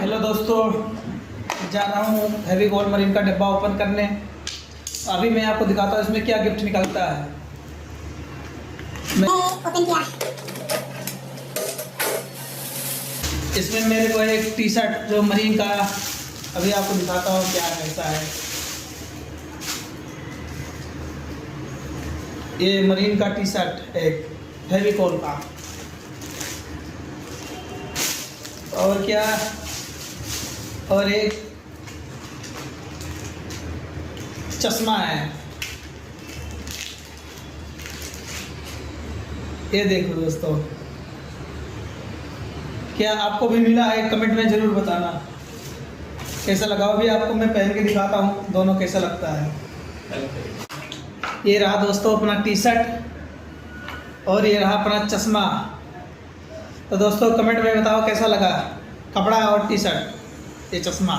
Hello दोस्तों, जा रहा हूँ फेविकॉल मरीन का डिब्बा ओपन करने। अभी मैं आपको दिखाता हूँ इसमें क्या गिफ्ट निकलता है। मैं ओपन किया। इसमें मेरे को एक टी शर्ट जो मरीन का, अभी आपको दिखाता हूँ क्या कैसा है। ये मरीन का टी शर्ट एक फेविकॉल का, और क्या, और एक चश्मा है। ये देखो दोस्तों, क्या आपको भी मिला है? कमेंट में ज़रूर बताना कैसा लगा। अभी आपको मैं पहन के दिखाता हूँ दोनों कैसा लगता है। ये रहा दोस्तों अपना टी शर्ट और ये रहा अपना चश्मा। तो दोस्तों कमेंट में बताओ कैसा लगा कपड़ा और टी शर्ट, ये चश्मा।